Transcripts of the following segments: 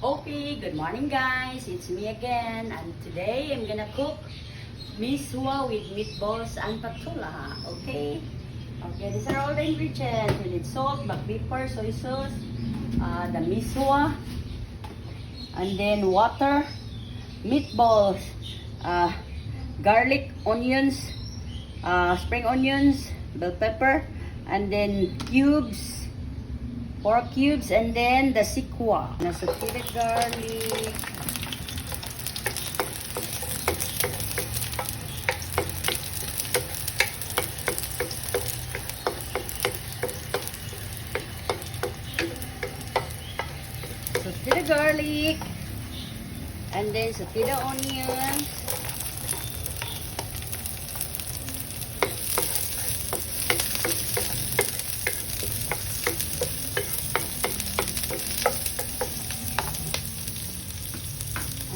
Okay, good morning guys. It's me again and today I'm gonna cook miswa with meatballs and patula. Okay? Okay, these are all the ingredients. We need salt, black pepper, soy sauce, the miswa, and then water, meatballs, garlic, onions, spring onions, bell pepper, and then cubes, 4 cubes, and then the sikwa. Sauteed garlic. Sauteed garlic. And then sauteed onions.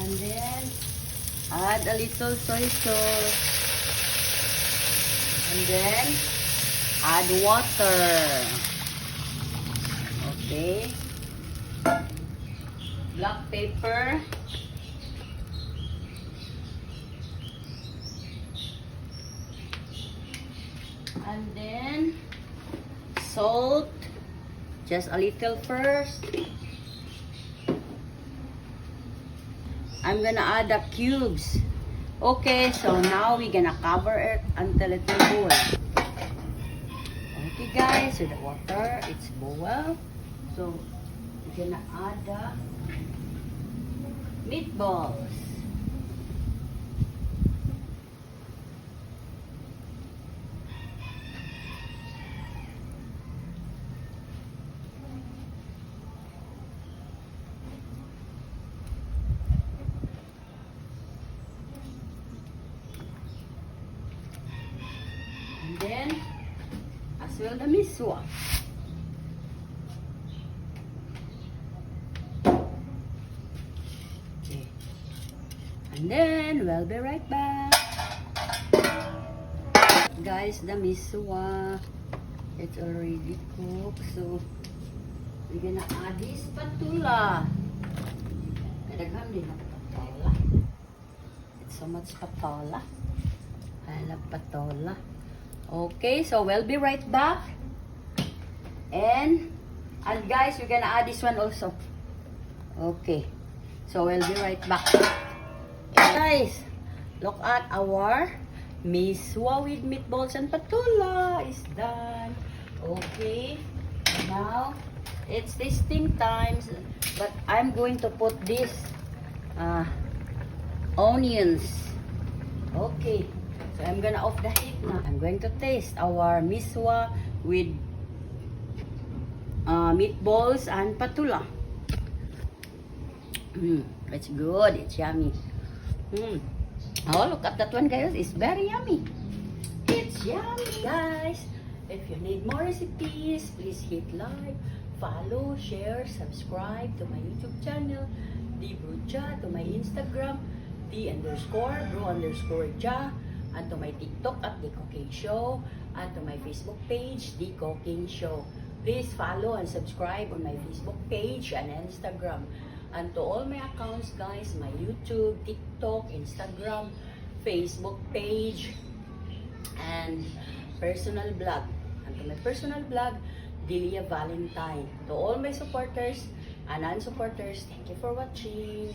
And then add a little soy sauce. And then add water. Okay. Black pepper. And then salt. Just a little first. I'm gonna add the cubes. Okay, so now we're gonna cover it until it will boil. Okay guys, so the water, it's boil. So we're gonna add the meatballs. And then, as well the miswa. Okay. And then, we'll be right back. Guys, the miswa, it's already cooked. So, we're gonna add this patula. Kadaghan din ang patula. It's so much patula. I love patola. Okay, so we'll be right back. And guys, we're gonna add this one also. Okay, so we'll be right back. Guys, look at our miswa with meatballs and patula is done. Okay, now it's tasting time, but I'm going to put this onions. Okay. So I'm gonna off the heat now. I'm going to taste our miswa with meatballs and patula. It's good. It's yummy. Oh, look at that one, guys. It's very yummy. It's yummy, guys. If you need more recipes, please hit like, follow, share, subscribe to my YouTube channel, The Bruja, to my Instagram, The_Bro_Ja, and to my TikTok at The Cooking Show, and to my Facebook page, The Cooking Show. Please follow and subscribe on my Facebook page and Instagram. And to all my accounts, guys, my YouTube, TikTok, Instagram, Facebook page, and personal blog. And to my personal blog, Delia Valentine. To all my supporters and non-supporters, thank you for watching.